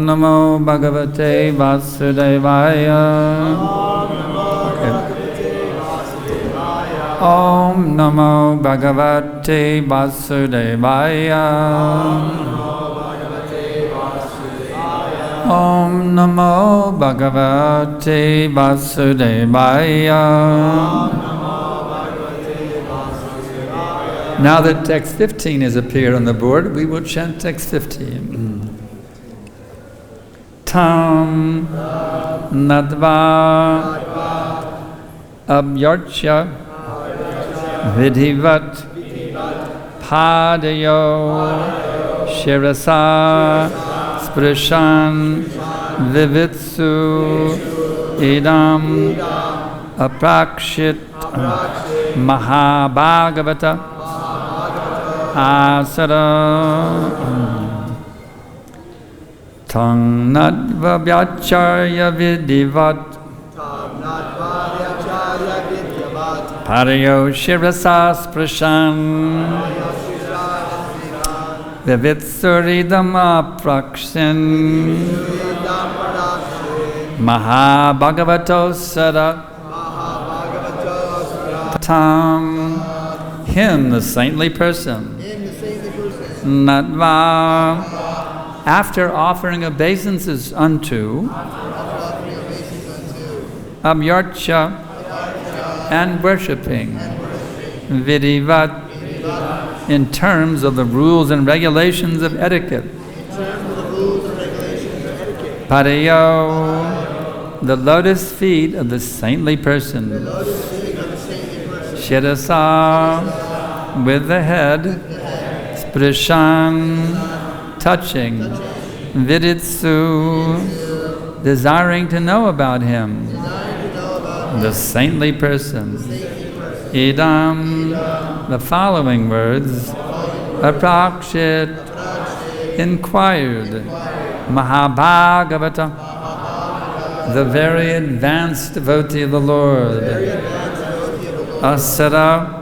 Namo Bhagavate Vasudevaya. Om Namo Bhagavate Vasudevaya. Om Namo Bhagavate Vasudevaya. Now that text 15 has appeared on the board, we will chant text 15. Tam Nadva Abhyarcha Vidhivat Padayo Shirasa Sprishan Vivitsu Idam Aprakshit Mahabhagavata Asara Tang Nadva Vyacharya Vidhivat Padayo Shirasa Sprashan Vivitsuridam Aprakshin Mahabhagavato Sada Tam. Him, the saintly person. Nadva, after offering obeisances unto Abhyarcha, and worshipping Vidhivat, in terms of the rules and regulations of etiquette. Padayo, the lotus feet of the saintly person. Shirasa, with the head. Sprishan, touching. Viditsu, desiring to know about him. The saintly person. Idam, the following words. Aprakshit, inquired. Mahabhagavata, the very advanced devotee of the Lord. Asara,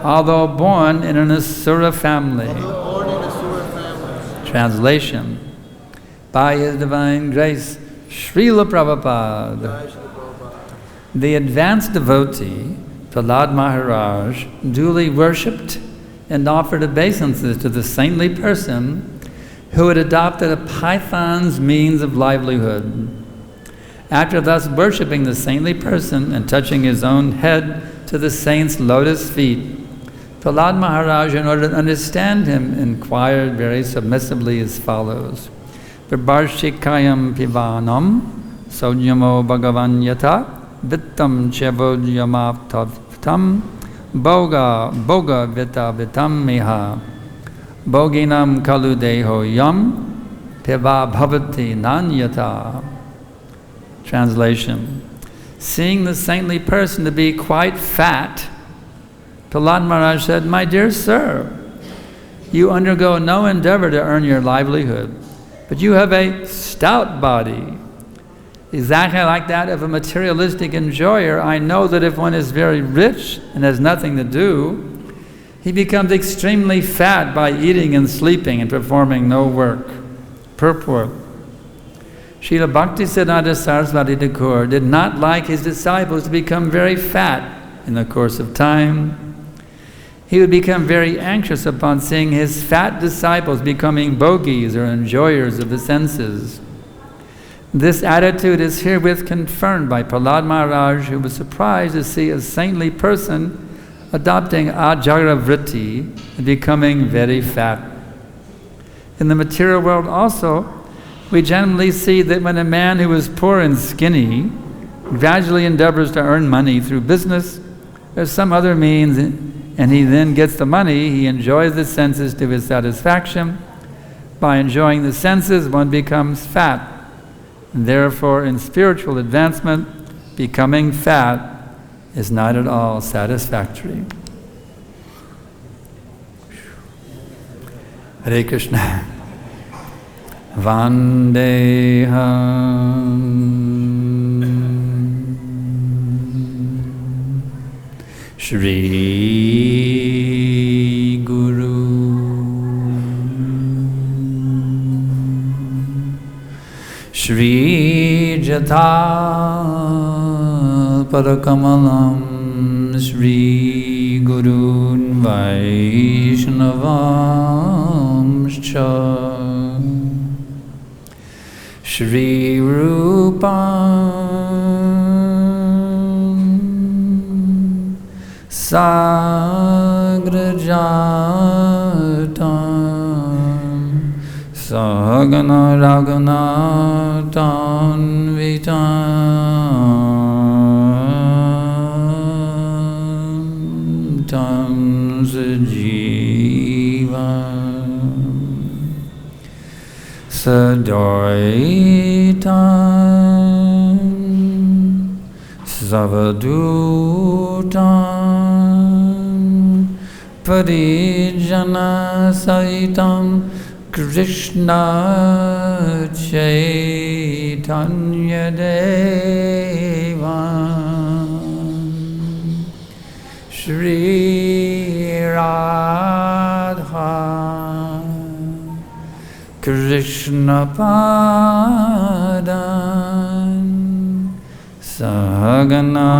although born in an Asura family. Translation. By His divine grace, Srila Prabhupada, the advanced devotee, Prahlad Maharaj, duly worshipped and offered obeisances to the saintly person who had adopted a python's means of livelihood. After thus worshipping the saintly person and touching his own head to the saint's lotus feet, Prahlad Maharaj, in order to understand him, inquired very submissively as follows. Vibarshikayam pivanam sojyamo bhagavan yata vittam chevodyamaptavitam boga vita vitam miha boginam kaludeho yam piva bhavati nanyata. Translation. Seeing the saintly person to be quite fat, Prahlad Maharaj said, "My dear sir, you undergo no endeavor to earn your livelihood, but you have a stout body, exactly like that of a materialistic enjoyer. I know that if one is very rich and has nothing to do, he becomes extremely fat by eating and sleeping and performing no work." Purport. Srila Bhaktisiddhanta Saraswati Thakur did not like his disciples to become very fat in the course of time. He would become very anxious upon seeing his fat disciples becoming bogies or enjoyers of the senses. This attitude is herewith confirmed by Prahlad Maharaj, who was surprised to see a saintly person adopting ajara vritti and becoming very fat. In the material world also, we generally see that when a man who is poor and skinny gradually endeavors to earn money through business or some other means, and he then gets the money, he enjoys the senses to his satisfaction. By enjoying the senses, one becomes fat. And therefore, in spiritual advancement, becoming fat is not at all satisfactory. Hare Krishna. Vandeham Shri Guru Shri Jatha Padakamalam Shri Gurun Vaishnavamscha Shri Rupam Sagrajatam Sagana Ragana Tanvitam Tam Sajivam Sadaitam Savadutam Parijana Saitam Krishna Chaitanya Devam Shri Radha Krishna Padan Sahagana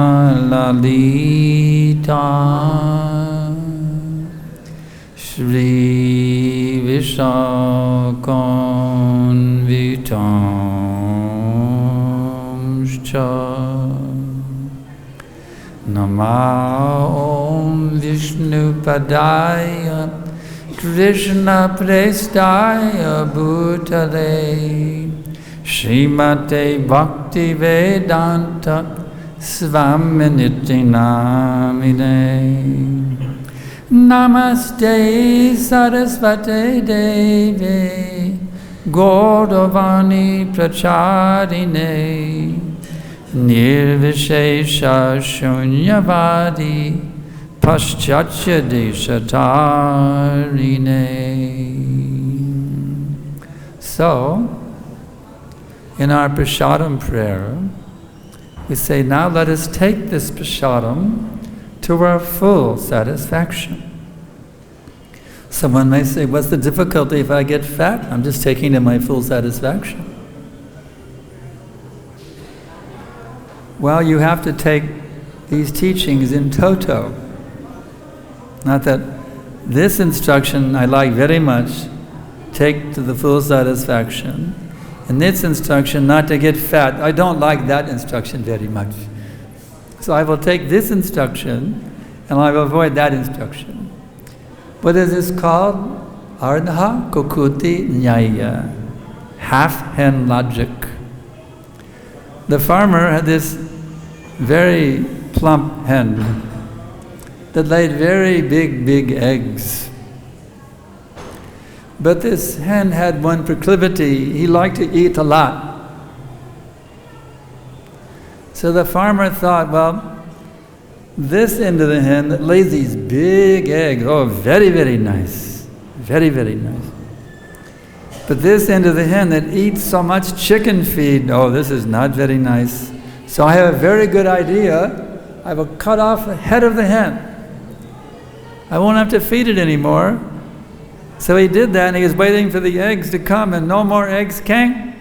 Lalita Shri Vishakon Vitamscha Nama Om Vishnu Padaya Krishna Prestaya Bhutale Srimate Bhakti Vedanta Svaminiti Namine Namaste Sarasvate Devi Gaudavani Pracharine Nirvishesha Shunyavadi Paschatya Deshatarine. So, in our prasadam prayer, we say, now let us take this prasadam to our full satisfaction. Someone may say, what's the difficulty if I get fat? I'm just taking to my full satisfaction. Well, you have to take these teachings in toto. Not that this instruction I like very much, take to the full satisfaction, and this instruction not to get fat, I don't like that instruction very much. So I will take this instruction and I will avoid that instruction. What is this called? Ardha Kukuti Nyaya, half-hen logic. The farmer had this very plump hen that laid very big eggs. But this hen had one proclivity, he liked to eat a lot. So the farmer thought, well, this end of the hen that lays these big eggs, oh, very, very nice. Very, very nice. But this end of the hen that eats so much chicken feed, oh, this is not very nice. So I have a very good idea. I will cut off the head of the hen. I won't have to feed it anymore. So he did that, and he was waiting for the eggs to come, and no more eggs came.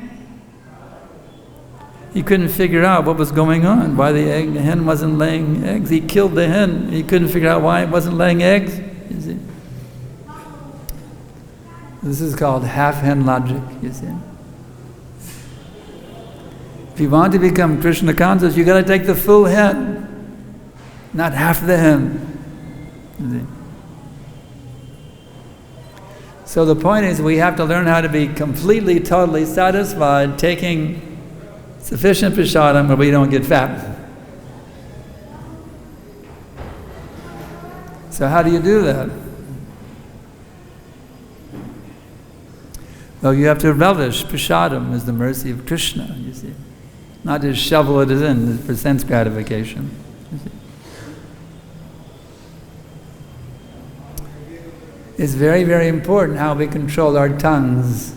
He couldn't figure out what was going on, why the hen wasn't laying eggs. He killed the hen. He couldn't figure out why it wasn't laying eggs. You see? This is called half-hen logic, you see. If you want to become Krishna conscious, you've got to take the full hen, not half the hen. You see? So the point is, we have to learn how to be completely, totally satisfied, taking sufficient prasadam where we don't get fat. So how do you do that? Well, you have to relish prasadam as the mercy of Krishna, you see. Not just shovel it in for sense gratification. You see. It's very, very important how we control our tongues.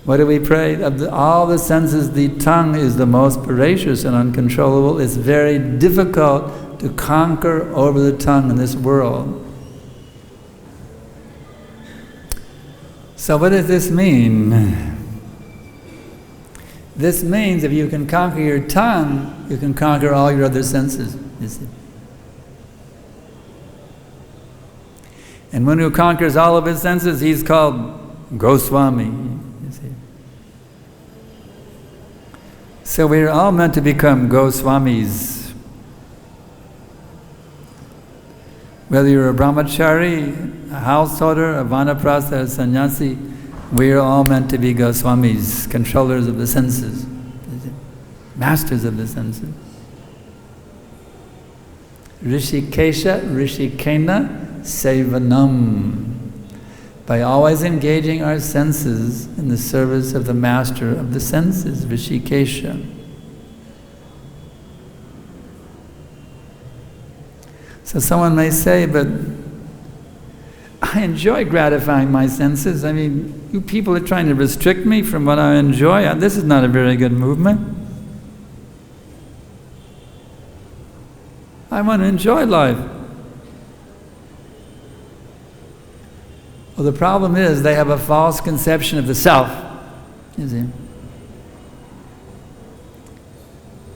What do we pray? Of all the senses, the tongue is the most voracious and uncontrollable. It's very difficult to conquer over the tongue in this world. So what does this mean? This means if you can conquer your tongue, you can conquer all your other senses, you see. And one who conquers all of his senses, he's called Goswami, you see. So we're all meant to become Goswamis. Whether you're a brahmachari, a householder, a vanaprastha, a sannyasi, we're all meant to be Goswamis, controllers of the senses, masters of the senses. Rishikesha, Rishikena, Sevanam. By always engaging our senses in the service of the master of the senses, Rishikesha. So someone may say, but I enjoy gratifying my senses. I mean, you people are trying to restrict me from what I enjoy. This is not a very good movement. I want to enjoy life. Well, the problem is they have a false conception of the self, you see.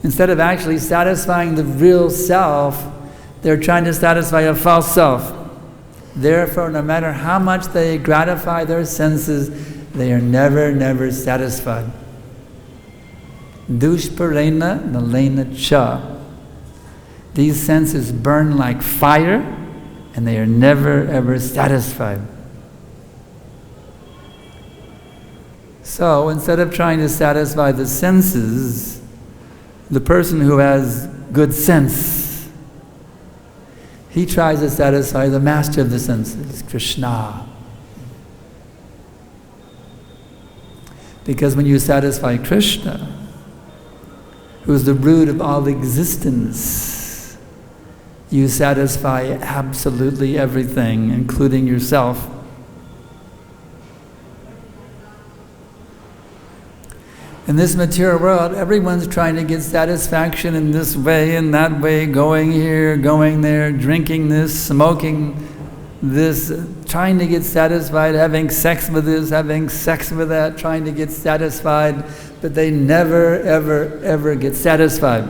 Instead of actually satisfying the real self, they're trying to satisfy a false self. Therefore, no matter how much they gratify their senses, they are never satisfied. Dushparena nalena cha. These senses burn like fire, and they are never ever satisfied. So, instead of trying to satisfy the senses, the person who has good sense, he tries to satisfy the master of the senses, Krishna. Because when you satisfy Krishna, who is the root of all existence, you satisfy absolutely everything, including yourself. In this material world, everyone's trying to get satisfaction in this way and that way, going here, going there, drinking this, smoking this, trying to get satisfied, having sex with this, having sex with that, trying to get satisfied, but they never, ever get satisfied.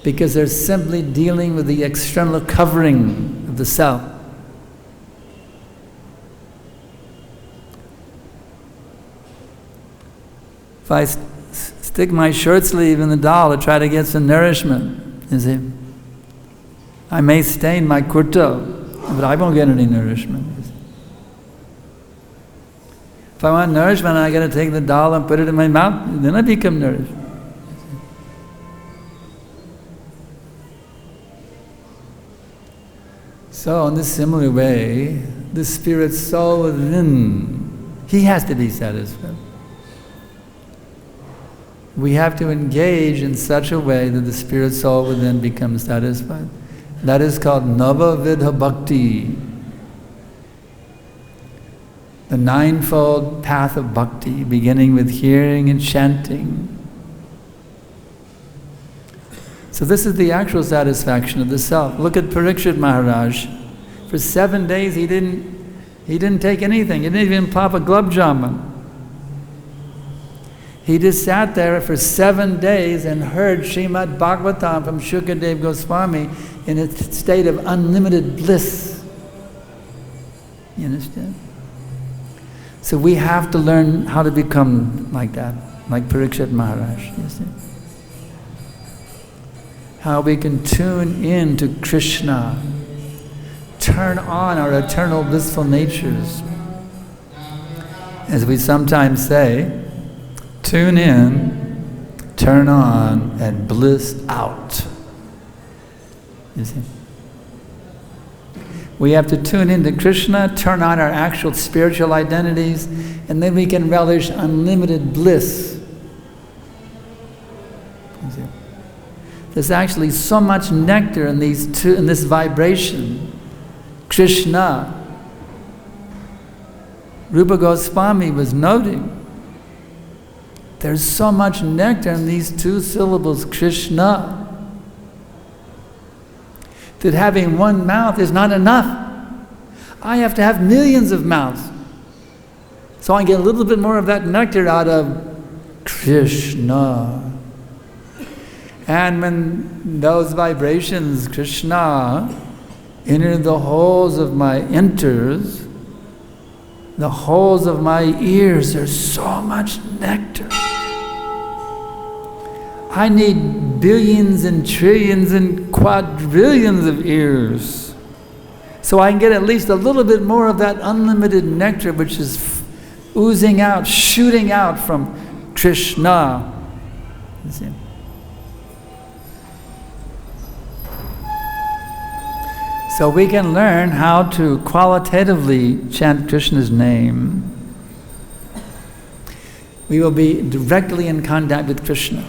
Because they're simply dealing with the external covering of the self. If I stick my shirt sleeve in the dal to try to get some nourishment, you see, I may stain my kurta, but I won't get any nourishment. If I want nourishment, I got to take the dal and put it in my mouth, then I become nourished. So, in this similar way, the spirit soul within, he has to be satisfied. We have to engage in such a way that the spirit soul within becomes satisfied. That is called Navavidha Bhakti. The ninefold path of bhakti, beginning with hearing and chanting. So this is the actual satisfaction of the self. Look at Parikshit Maharaj. For 7 days he didn't take anything. He didn't even pop a gulab jamun. He just sat there for 7 days and heard Srimad Bhagavatam from Shukadev Goswami in a state of unlimited bliss. You understand? So we have to learn how to become like that, like Parikshit Maharaj, you see. How we can tune in to Krishna, turn on our eternal blissful natures. As we sometimes say, tune in, turn on, and bliss out. You see? We have to tune into Krishna, turn on our actual spiritual identities, and then we can relish unlimited bliss. You see? There's actually so much nectar in this vibration. Krishna. Rupa Goswami was noting, there's so much nectar in these 2 syllables, Krishna, that having one mouth is not enough. I have to have millions of mouths. So I get a little bit more of that nectar out of Krishna. And when those vibrations, Krishna, enter the holes of my the holes of my ears, there's so much nectar. I need billions and trillions and quadrillions of ears, so I can get at least a little bit more of that unlimited nectar which is oozing out, shooting out from Krishna. You see? So we can learn how to qualitatively chant Krishna's name. We will be directly in contact with Krishna.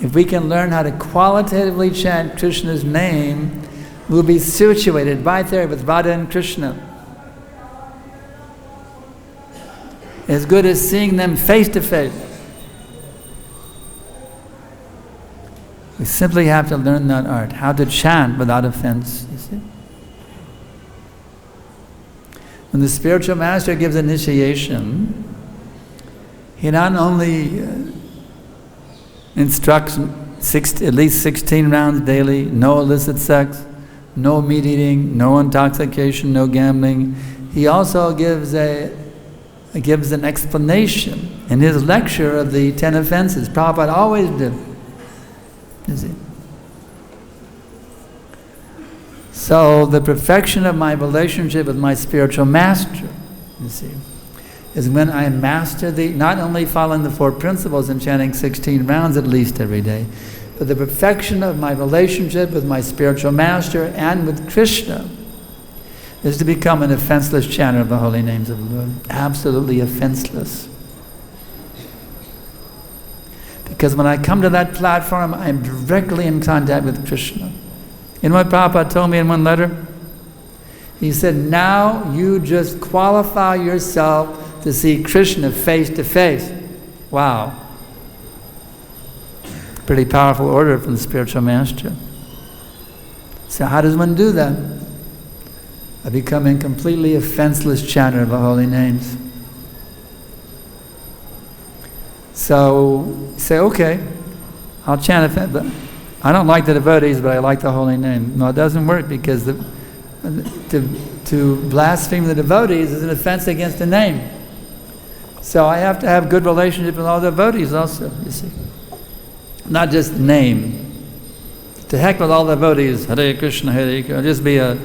If we can learn how to qualitatively chant Krishna's name, we'll be situated right there with Radha and Krishna. As good as seeing them face to face. We simply have to learn that art, how to chant without offense, you see. When the spiritual master gives initiation, he not only instructs at least 16 rounds daily, no illicit sex, no meat eating, no intoxication, no gambling. He also gives an explanation in his lecture of the 10 offenses. Prabhupada always did. You see. So the perfection of my relationship with my spiritual master, you see, is when I master not only following the 4 principles and chanting 16 rounds at least every day, but the perfection of my relationship with my spiritual master and with Krishna is to become an offenseless chanter of the holy names of the Lord. Absolutely offenseless. Because when I come to that platform, I am directly in contact with Krishna. You know what Prabhupada told me in one letter? He said, now you just qualify yourself to see Krishna face to face. Wow. Pretty powerful order from the spiritual master. So how does one do that? By becoming completely offenseless chanter of the holy names. So say, okay, I'll chant it, but I don't like the devotees, but I like the holy name. No, it doesn't work, because to blaspheme the devotees is an offense against the name. So I have to have good relationship with all the devotees also, you see. Not just the name. To heck with all the devotees, Hare Krishna, Hare Krishna. Just be a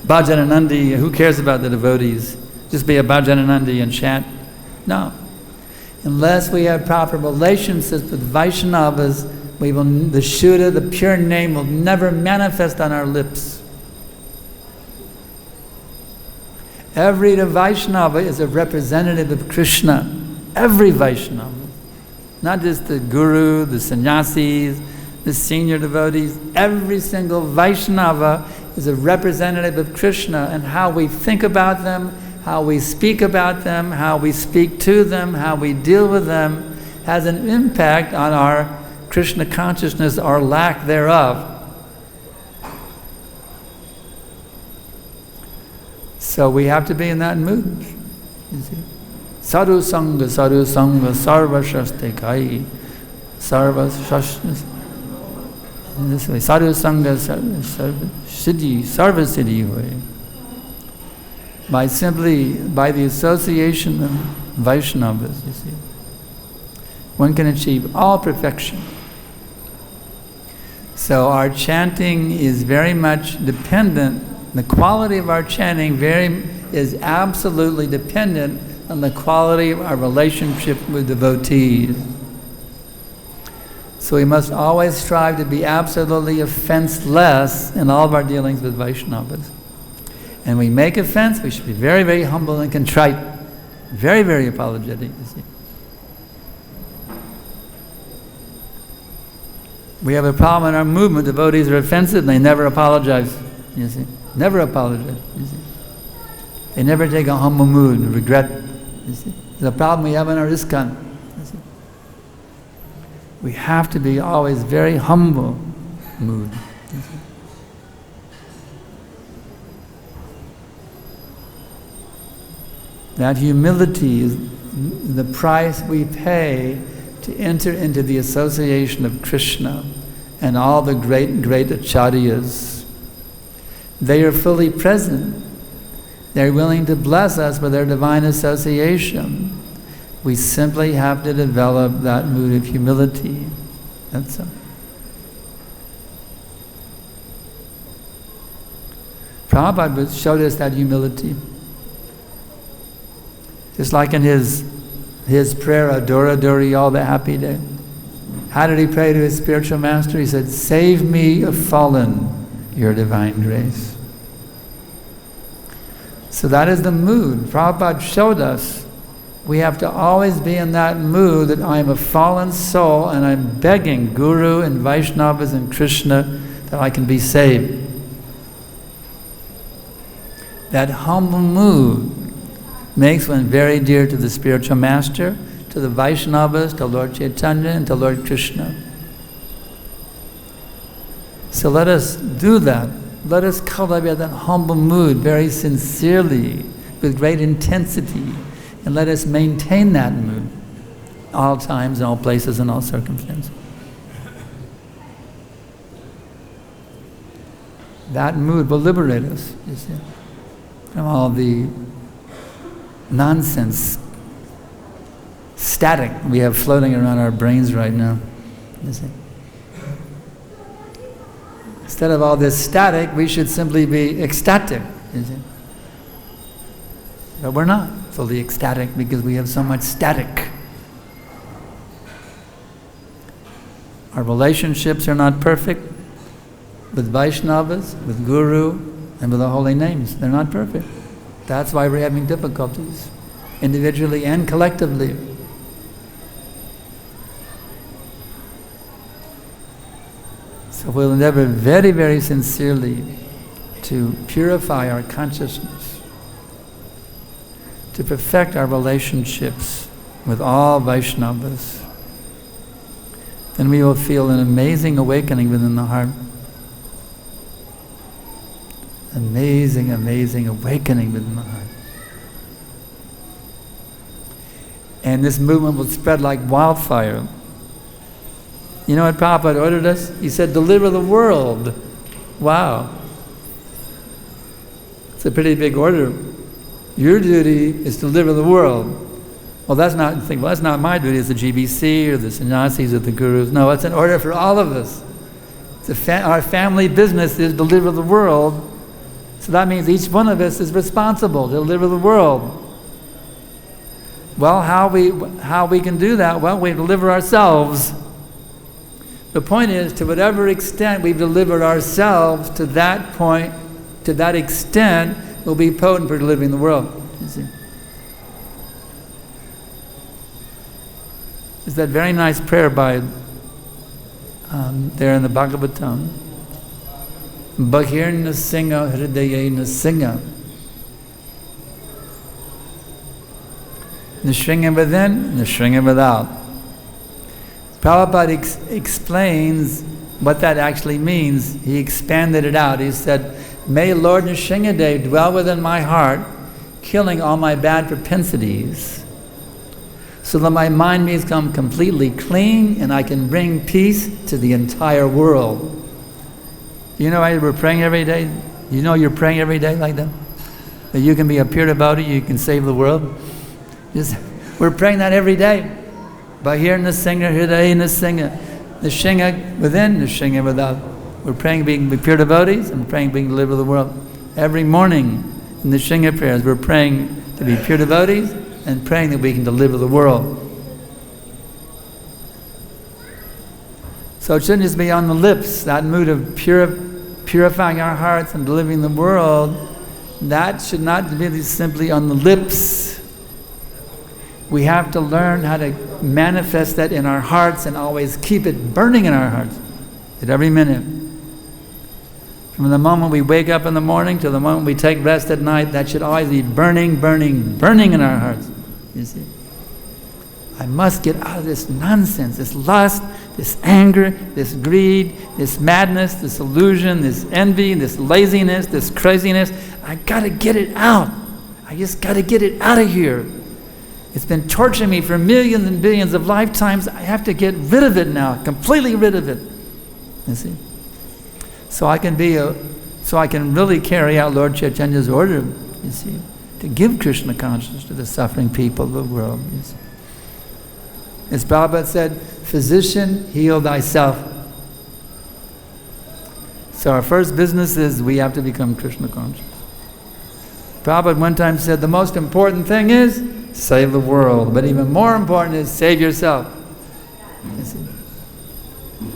Bhajananandi, who cares about the devotees? Just be a Bhajananandi and chant. No. Unless we have proper relationships with Vaishnavas, the Shuddha, the pure name, will never manifest on our lips. Every Vaishnava is a representative of Krishna. Every Vaishnava. Not just the guru, the sannyasis, the senior devotees. Every single Vaishnava is a representative of Krishna, and how we think about them, how we speak about them, how we speak to them, how we deal with them, has an impact on our Krishna consciousness or lack thereof. So we have to be in that mood. You see, sadhu sangha, sarva shaste kai, sarva shastas. In this way, sadhu sangha, sarva siddhi way. By the association of Vaishnavas, you see, one can achieve all perfection. So our chanting is very much dependent, the quality of our chanting is absolutely dependent on the quality of our relationship with devotees. So we must always strive to be absolutely offenseless in all of our dealings with Vaishnavas. And we make offense, we should be very, very humble and contrite. Very, very apologetic, you see. We have a problem in our movement. Devotees are offensive and they never apologize, you see. Never apologize, you see. They never take a humble mood, regret, you see. There's a problem we have in our ISKCON, you see. We have to be always very humble mood, you see. That humility is the price we pay to enter into the association of Krishna and all the great acharyas. They are fully present. They're willing to bless us with their divine association. We simply have to develop that mood of humility. That's all. Prabhupada showed us that humility. Just like in his prayer, Adora Dori, all the happy day. How did he pray to his spiritual master? He said, "Save me a fallen, your divine grace." So that is the mood. Prabhupada showed us we have to always be in that mood that I am a fallen soul and I'm begging Guru and Vaishnavas and Krishna that I can be saved. That humble mood makes one very dear to the spiritual master, to the Vaishnavas, to Lord Chaitanya, and to Lord Krishna. So let us do that. Let us cultivate that humble mood very sincerely, with great intensity, and let us maintain that mood all times, in all places, in all circumstances. That mood will liberate us, you see, from all the nonsense, static we have floating around our brains right now, you see. Instead of all this static, we should simply be ecstatic, you see. But we're not fully ecstatic because we have so much static. Our relationships are not perfect with Vaishnavas, with Guru, and with the holy names. They're not perfect. That's why we're having difficulties, individually and collectively. So we'll endeavor very, very sincerely to purify our consciousness, to perfect our relationships with all Vaishnavas. Then we will feel an amazing awakening within the heart. Amazing, amazing awakening within the heart. And this movement will spread like wildfire. You know what Prabhupada ordered us? He said, deliver the world. Wow. It's a pretty big order. Your duty is to deliver the world. Well, that's not my duty. It's the GBC or the sannyasis or the gurus. No, it's an order for all of us. Our family business is deliver the world. So that means each one of us is responsible to deliver the world. Well, how we can do that? Well, we deliver ourselves. The point is, to whatever extent we've delivered ourselves, to that point, to that extent, we'll be potent for delivering the world. You see? There's that very nice prayer by there in the Bhagavad-Gita. Bahirna Singha Hridayena Singha. Nishringa within, Nishringa without. Prabhupada explains what that actually means. He expanded it out. He said, may Lord Nrsimhadev dwell within my heart, killing all my bad propensities, so that my mind may become completely clean and I can bring peace to the entire world. You know why we're praying every day? You know you're praying every day like that? That you can be a pure devotee, you can save the world? We're praying that every day. Bahir Nrsimha Hriday Nrsimha. Nrsimha within, Nrsimha without. We're praying being pure devotees and praying being deliver the world. Every morning in the Nrsimha prayers, we're praying to be pure devotees and praying that we can deliver the world. So it shouldn't just be on the lips, that mood of purifying our hearts and delivering the world. That should not be simply on the lips. We have to learn how to manifest that in our hearts and always keep it burning in our hearts at every minute. From the moment we wake up in the morning to the moment we take rest at night, that should always be burning, burning, burning in our hearts. You see? I must get out of this nonsense, this lust, this anger, this greed, this madness, this illusion, this envy, this laziness, this craziness. I got to get it out. I just got to get it out of here. It's been torturing me for millions and billions of lifetimes. I have to get rid of it now, completely rid of it. You see? So I can really carry out Lord Chaitanya's order, you see, to give Krishna consciousness to the suffering people of the world. You see? As Prabhupada said, physician, heal thyself. So our first business is we have to become Krishna conscious. Prabhupada one time said the most important thing is save the world, but even more important is save yourself. You see?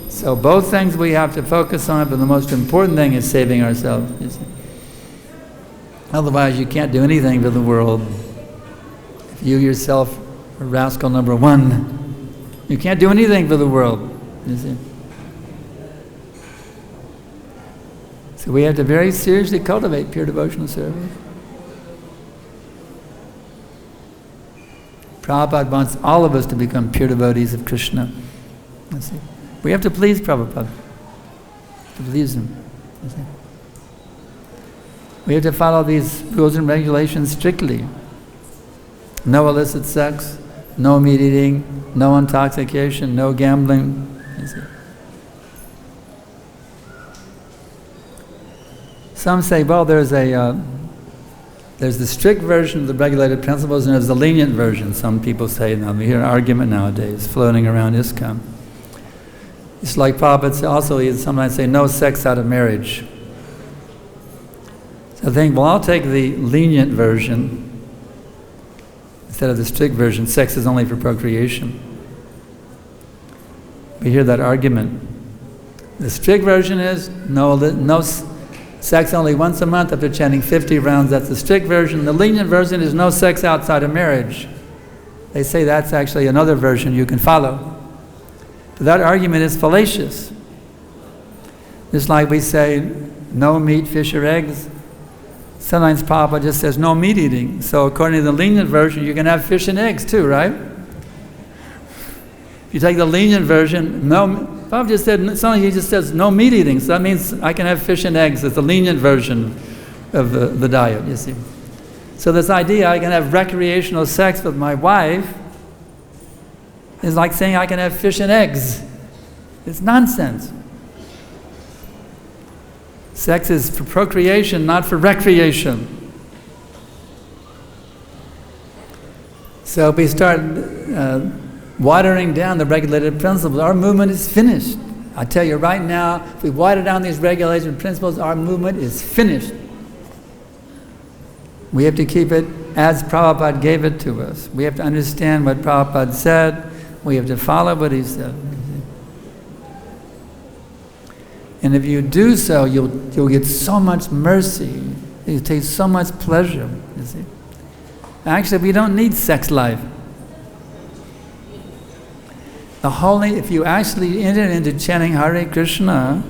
So both things we have to focus on, but the most important thing is saving ourselves. You see? Otherwise you can't do anything for the world. If you yourself are rascal number one, you can't do anything for the world. You see? So we have to very seriously cultivate pure devotional service. Prabhupada wants all of us to become pure devotees of Krishna. You see? We have to please Prabhupada, to please him. You see? We have to follow these rules and regulations strictly. No illicit sex, no meat eating, no intoxication, no gambling. You see? Some say, well, there's the strict version of the regulated principles and there's the lenient version. Some people say, now we hear an argument nowadays floating around ISKCON. It's like Prabhupada also, he sometimes say, no sex out of marriage. So I think, well, I'll take the lenient version instead of the strict version. Sex is only for procreation. We hear that argument. The strict version is no sex only once a month after chanting 50 rounds. That's the strict version. The lenient version is no sex outside of marriage. They say that's actually another version you can follow. But that argument is fallacious. Just like we say, no meat, fish, or eggs. Sometimes Prabhupada just says no meat eating. So according to the lenient version, you can have fish and eggs too, right? If you take the lenient version, Prabhupada just said, he just says no meat eating. So that means I can have fish and eggs. It's the lenient version of the diet, you see. So this idea I can have recreational sex with my wife is like saying I can have fish and eggs. It's nonsense. Sex is for procreation, not for recreation. So if we start watering down the regulated principles, our movement is finished. I tell you right now, if we water down these regulated principles, our movement is finished. We have to keep it as Prabhupada gave it to us. We have to understand what Prabhupada said. We have to follow what he said. And if you do so, you'll get so much mercy. You'll take so much pleasure, you see. Actually, we don't need sex life. If you actually enter into chanting Hare Krishna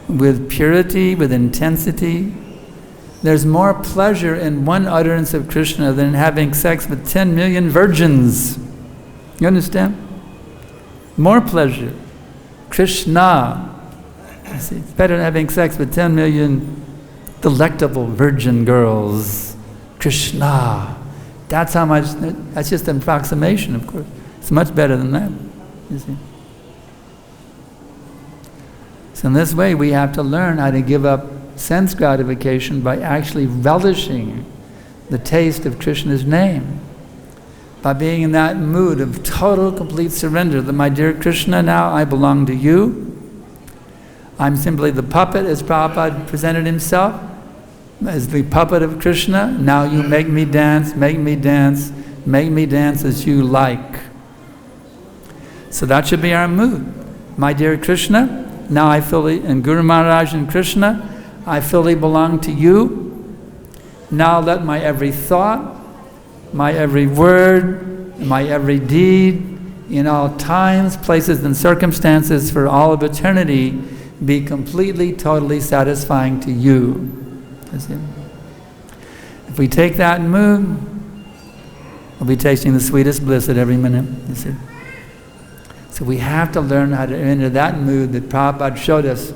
with purity, with intensity, there's more pleasure in one utterance of Krishna than having sex with 10 million virgins. You understand? More pleasure. Krishna. You see, it's better than having sex with 10 million delectable virgin girls. Krishna. That's how much, that's just an approximation, of course. It's much better than that, you see. So in this way, we have to learn how to give up sense gratification by actually relishing the taste of Krishna's name. By being in that mood of total, complete surrender, that my dear Krishna, now I belong to you. I'm simply the puppet, as Prabhupada presented himself, as the puppet of Krishna. Now you make me dance, make me dance, make me dance as you like. So that should be our mood. My dear Krishna, now I fully, and Guru Maharaj and Krishna, I fully belong to you. Now let my every thought, my every word, my every deed, in all times, places, and circumstances for all of eternity, be completely, totally satisfying to you. If we take that mood, we'll be tasting the sweetest bliss at every minute. You see? So we have to learn how to enter that mood that Prabhupada showed us.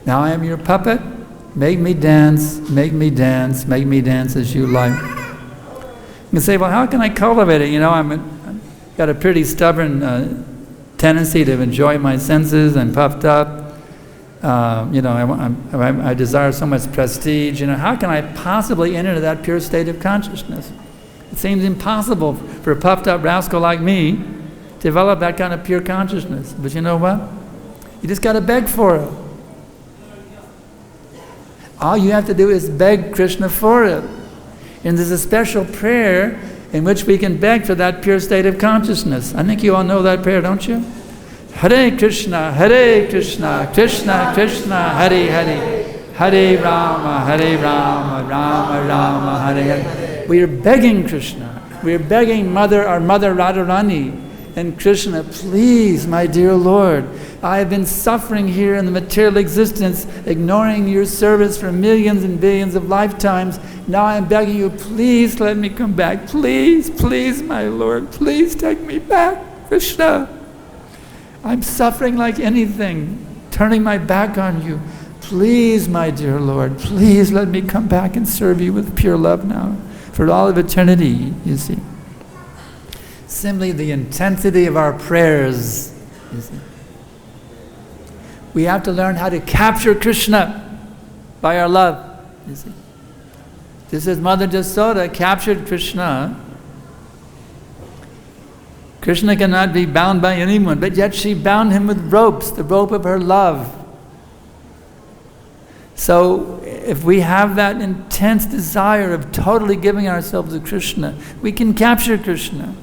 Now I am your puppet. Make me dance, make me dance, make me dance as you like. You say, well, how can I cultivate it? I've got a pretty stubborn tendency to enjoy my senses. I'm puffed up. I desire so much prestige. How can I possibly enter that pure state of consciousness? It seems impossible for a puffed up rascal like me to develop that kind of pure consciousness. But you know what? You just got to beg for it. All you have to do is beg Krishna for it. And there's a special prayer in which we can beg for that pure state of consciousness. I think you all know that prayer, don't you? Hare Krishna, Krishna Krishna, Hare Hare, Hare Rama, Rama Rama, Hare Hare. We are begging Krishna. We are begging our mother Radharani and Krishna, please, my dear Lord, I have been suffering here in the material existence, ignoring your service for millions and billions of lifetimes. Now I am begging you, please let me come back. Please, please, my Lord, please take me back, Krishna. I'm suffering like anything, turning my back on you. Please, my dear Lord, please let me come back and serve you with pure love now, for all of eternity, you see. Simply the intensity of our prayers, you see. We have to learn how to capture Krishna by our love, you see. Just as Mother Jasoda captured Krishna, Krishna cannot be bound by anyone, but yet she bound him with ropes, the rope of her love. So if we have that intense desire of totally giving ourselves to Krishna, we can capture Krishna.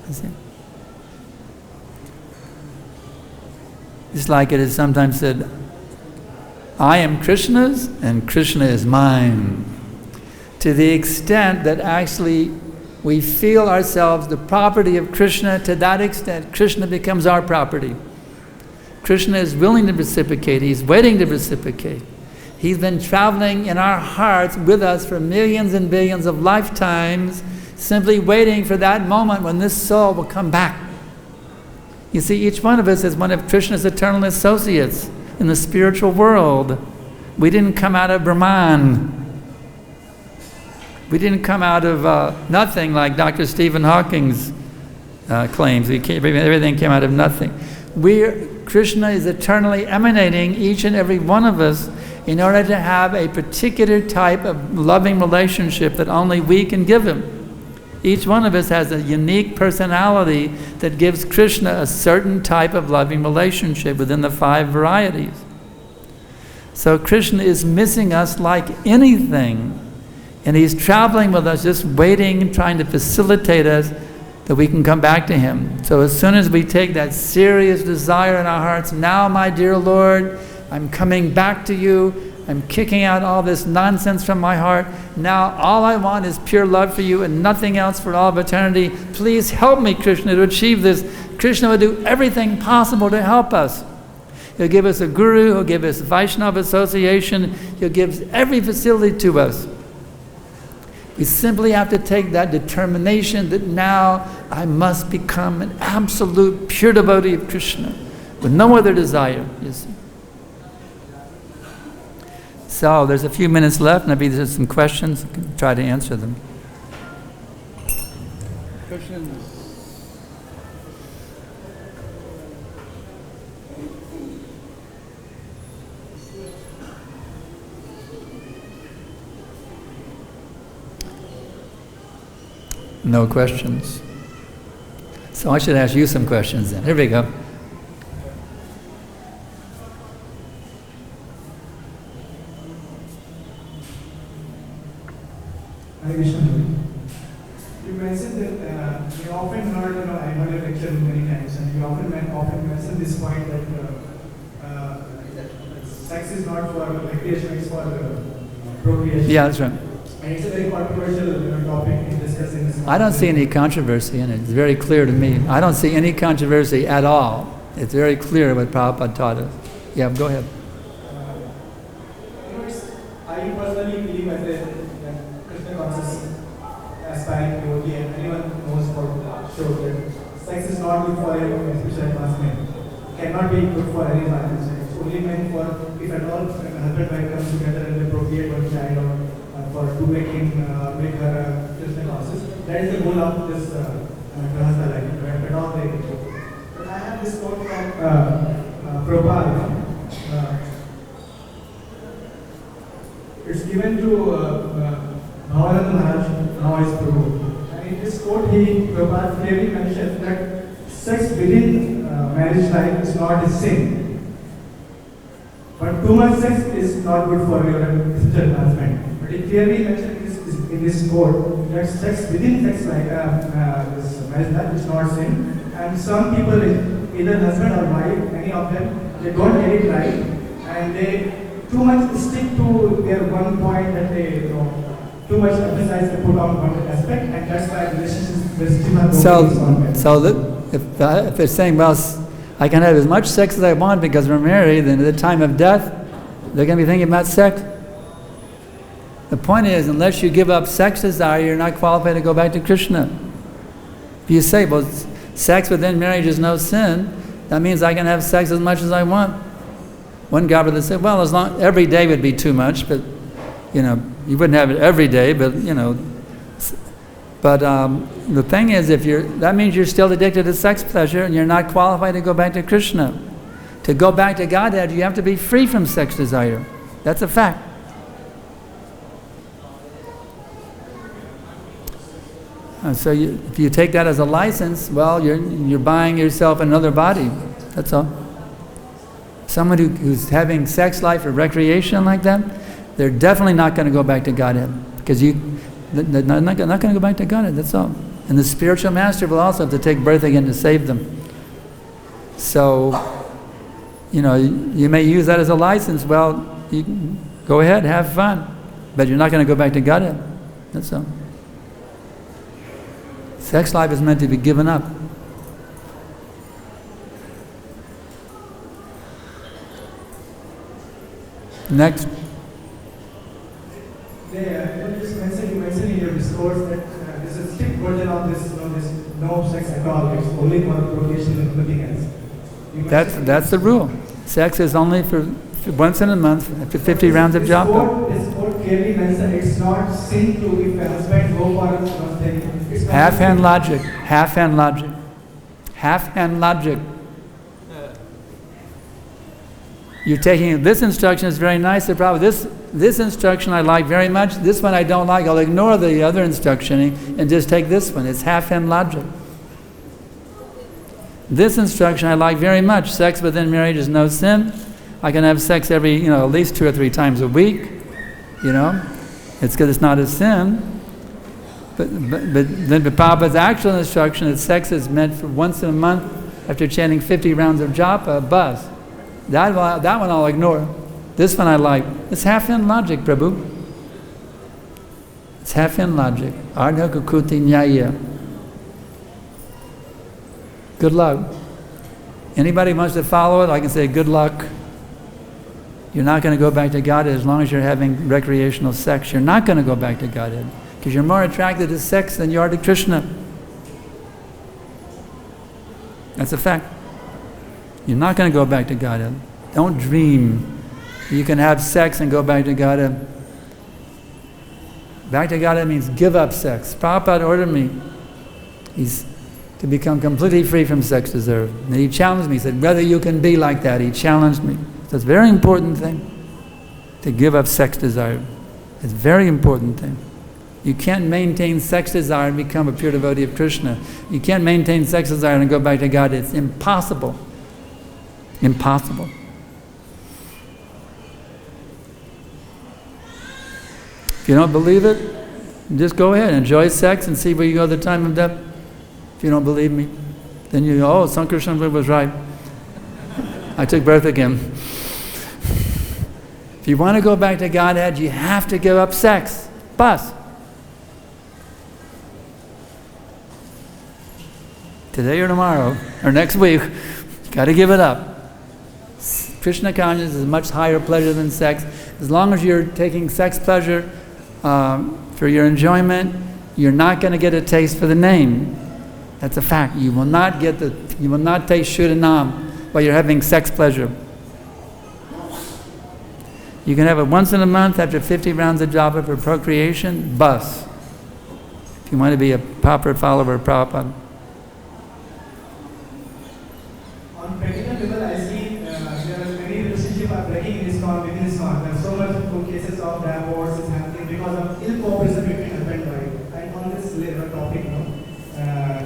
You see? It's like it is sometimes said, I am Krishna's and Krishna is mine. To the extent that actually we feel ourselves the property of Krishna, to that extent Krishna becomes our property. Krishna is willing to reciprocate. He's waiting to reciprocate. He's been traveling in our hearts with us for millions and billions of lifetimes, simply waiting for that moment when this soul will come back. You see, each one of us is one of Krishna's eternal associates in the spiritual world. We didn't come out of Brahman. We didn't come out of nothing like Dr. Stephen Hawking's claims. Everything came out of nothing. Krishna is eternally emanating each and every one of us in order to have a particular type of loving relationship that only we can give him. Each one of us has a unique personality that gives Krishna a certain type of loving relationship within the 5 varieties. So Krishna is missing us like anything, and he's traveling with us, just waiting, trying to facilitate us that we can come back to him. So as soon as we take that serious desire in our hearts, now my dear Lord, I'm coming back to you, I'm kicking out all this nonsense from my heart. Now all I want is pure love for you and nothing else for all of eternity. Please help me, Krishna, to achieve this. Krishna will do everything possible to help us. He'll give us a guru, he'll give us Vaishnava association, he'll give every facility to us. We simply have to take that determination that now I must become an absolute pure devotee of Krishna with no other desire, you see. So there's a few minutes left, maybe there's some questions, I can try to answer them. Questions? No questions. So I should ask you some questions then. Here we go. Hare Krishna. You mentioned that you often heard, I heard your lecture many times, and you often mentioned this point that sex is not for recreation, it's for procreation. Yeah, that's right. And it's a very controversial topic to discuss in this. I don't see any controversy in it. It's very clear to me. I don't see any controversy at all. It's very clear what Prabhupada taught us. Yeah, go ahead. I personally believe as a Krishna conscious aspiring devotee, and anyone knows for sure that sex is not good for everyone, especially advancement. It cannot be good for anyone. It's only meant for, if at all, when a husband and wife comes together and they procreate one child, or for to make her a Krishna conscious. that is the goal of this Grahastha life, to adopt the ego. But I have this quote from Prabhupada. It's given to Bhavananda Maharaj, now is Prabhu. And in this quote, Prabhupada clearly mentioned that sex within marriage life is not a sin. But too much sex is not good for your future husband. But he clearly mentioned in this quote that sex within sex life, this marriage life is not sin. And some people, either husband or wife, many of them, they don't get it right, and they too much stick to their one point that they, too much emphasis they put on one aspect, and that's why relationships So if they're saying, well, I can have as much sex as I want because we're married, then at the time of death, they're going to be thinking about sex. The point is, unless you give up sex desire, you're not qualified to go back to Krishna. If you say, well, sex within marriage is no sin, that means I can have sex as much as I want. One Govardhan said, well, as long every day would be too much, but you wouldn't have it every day, but the thing is, that means you're still addicted to sex pleasure and you're not qualified to go back to Krishna. To go back to Godhead, you have to be free from sex desire. That's a fact. So if you take that as a license, well, you're buying yourself another body. That's all. Someone who's having sex life or recreation like that, they're definitely not going to go back to Godhead, because they're not going to go back to Godhead. That's all. And the spiritual master will also have to take birth again to save them. So, you may use that as a license. Well, you can go ahead, have fun, but you're not going to go back to Godhead. That's all. Sex life is meant to be given up. Next. You mentioned in your discourse that there's a strict version of this, there's no sex at all. It's only for procreation and nothing else. That's the rule. Sex is only for once in a month, after 50 rounds of japa. This quote clearly mentioned it's not sin to if a husband go for something. Half-hand logic. Half-hand logic. Half-hand logic. You're taking, this instruction is very nice, the problem, this instruction I like very much, this one I don't like, I'll ignore the other instruction and just take this one. It's half-hand logic. This instruction I like very much. Sex within marriage is no sin. I can have sex every, at least 2 or 3 times a week, It's because it's not a sin. But then Prabhupada's actual instruction that sex is meant for once in a month after chanting 50 rounds of japa, bus. That one I'll ignore. This one I like. It's half-in logic, Prabhu. It's half-in logic. Ardha kukuti nyaya. Good luck. Anybody wants to follow it, I can say good luck. You're not going to go back to Godhead as long as you're having recreational sex. You're not going to go back to Godhead because you're more attracted to sex than you are to Krishna. That's a fact. You're not going to go back to Godhead. Don't dream you can have sex and go back to Godhead. Back to Godhead means give up sex. Prabhupada ordered me to become completely free from sex desire. And he challenged me. He said, whether you can be like that. He challenged me. So it's a very important thing to give up sex desire. It's a very important thing. You can't maintain sex desire and become a pure devotee of Krishna. You can't maintain sex desire and go back to God. It's impossible. Impossible. If you don't believe it, just go ahead, enjoy sex and see where you go at the time of death. If you don't believe me, then you go, oh, Sankarshan was right. I took birth again. If you want to go back to Godhead, you have to give up sex. Bus. Today or tomorrow, or next week, got to give it up. Krishna consciousness is much higher pleasure than sex. As long as you're taking sex pleasure for your enjoyment, you're not going to get a taste for the name. That's a fact. You will not taste Shuddhanam while you're having sex pleasure. You can have it once in a month after 50 rounds of japa for procreation, bus. if you want to be a proper follower of Prabhupada. On practical level, I see there are many relationships are breaking in ISKCON, within ISKCON. There are so much cases of divorce is happening because of ill cooperation between husband and wife. I on this topic,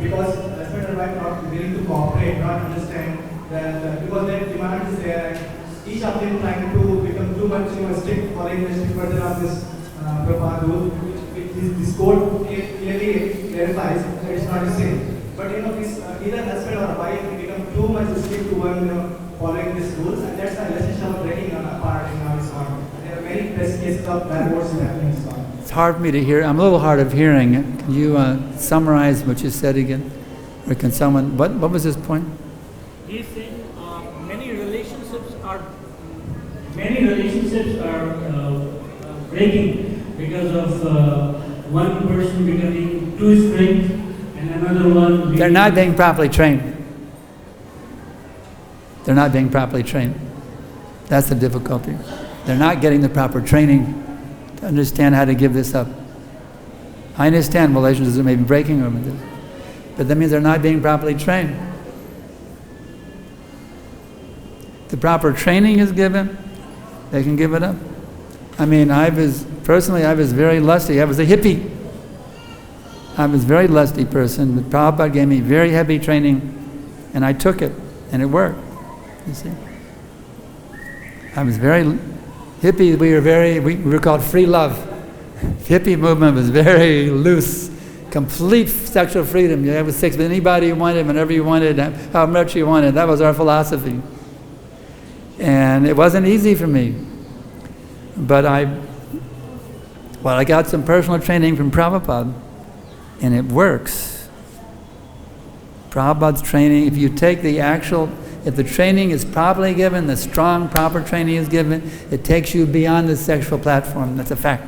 because husband and wife not willing to cooperate, not understand that because their demand is there. Each of them trying to become too much strict, following the strict version of this Prabhupada rule. This code clearly clarifies that it's not the same. But this either husband or wife become too much strict to one following these rules, and that's the relationship breaking apart in our ISKCON. There are many cases of divorce happening in ISKCON. It's hard for me to hear. I'm a little hard of hearing. Can you summarize what you said again? Or can someone? What was his point? He's saying many relationships are breaking because of one person becoming too strict and another one. They're not being properly trained. They're not being properly trained. That's the difficulty. They're not getting the proper training to understand how to give this up. I understand relationships may be breaking over this, but that means they're not being properly trained. The proper training is given, they can give it up. I mean, I was very lusty. I was a hippie. I was a very lusty person. But Prabhupada gave me very heavy training, and I took it, and it worked. You see, I was very hippie. We were called free love. Hippie movement was very loose, complete sexual freedom. You have sex with anybody you wanted, whenever you wanted, how much you wanted. That was our philosophy. And it wasn't easy for me. But I got some personal training from Prabhupada, and it works. Prabhupada's training, if you take if the training is properly given, the strong, proper training is given, it takes you beyond the sexual platform. That's a fact.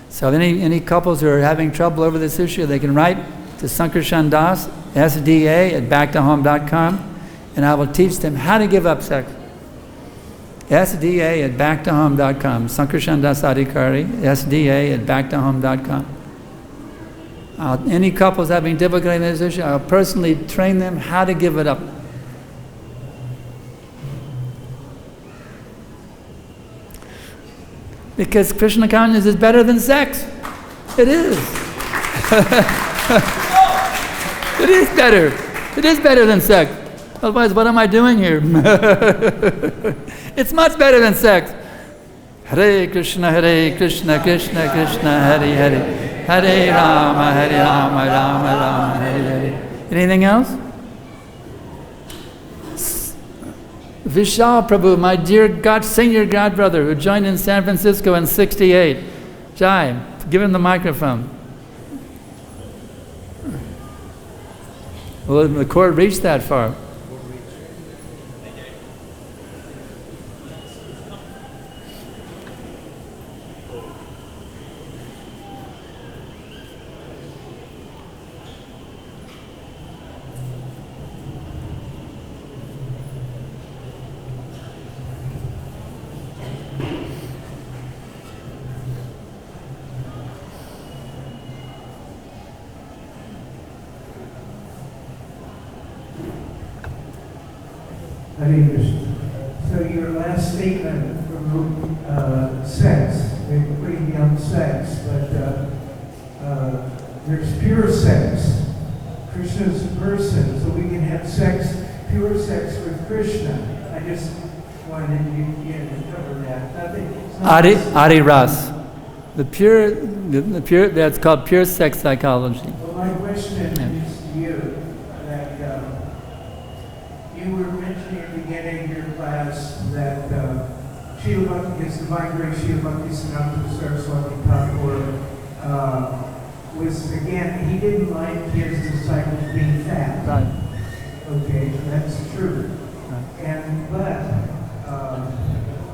So any couples who are having trouble over this issue, they can write to Sankarshan Das, sda@backttohome.com, and I will teach them how to give up sex. sda@backttohome.com, Sankarshan Das Adhikari, sda@backttohome.com. Any couples having difficulty in this issue, I'll personally train them how to give it up. Because Krishna consciousness is better than sex. It is. It is better. It is better than sex. Otherwise, what am I doing here? It's much better than sex. Hare Krishna, Krishna Krishna, Hare Hare. Hare Rama, Rama Rama, Hare Hare. Anything else? Vishal Prabhu, my dear senior godbrother who joined in San Francisco in '68. Jai, give him the microphone. Well, the court reached that far. Hare Krishna. So your last statement from sex, we're putting down sex, but there's pure sex. Krishna's a person, so we can have sex, pure sex with Krishna. I just wanted you to cover that. Adi Ras. The pure, that's called pure sex psychology. Well, my question is to you, that you were mentioning at the beginning of your class that Srila Bhakti, his divine grace, Srila Bhakti-Siddhanta Saraswati Thakur, was, again, he didn't like his disciples being fat. Right. Okay, that's true. Right. But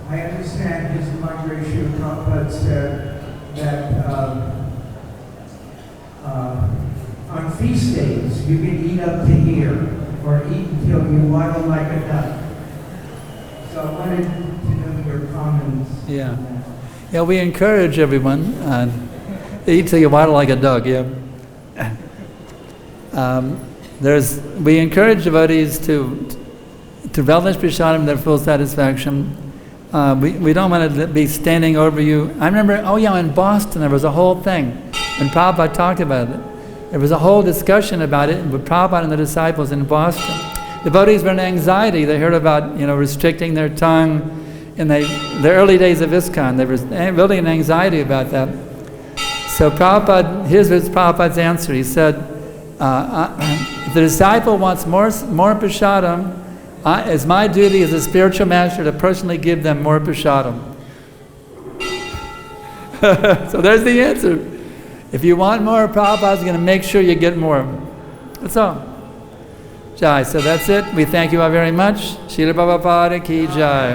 I understand his divine grace, Srila Prabhupada said that on feast days you can eat up to here, or eat until you waddle like a duck. So I wanted to know your comments. Yeah. Yeah, we encourage everyone Eat till you waddle like a dog, yeah. We encourage devotees to relish prasadam to their full satisfaction. We don't want to be standing over you. I remember, in Boston there was a whole thing when Prabhupada talked about it. There was a whole discussion about it with Prabhupada and the disciples in Boston. Devotees were in anxiety. They heard about restricting their tongue in the early days of ISKCON. They were really in anxiety about that. So Prabhupada, here's Prabhupada's answer. He said, if the disciple wants more prasadam, it's my duty as a spiritual master to personally give them more prasadam. So there's the answer. If you want more, Prabhupada's going to make sure you get more. That's all. Jai. So that's it. We thank you all very much. Srila Prabhupada ki jai.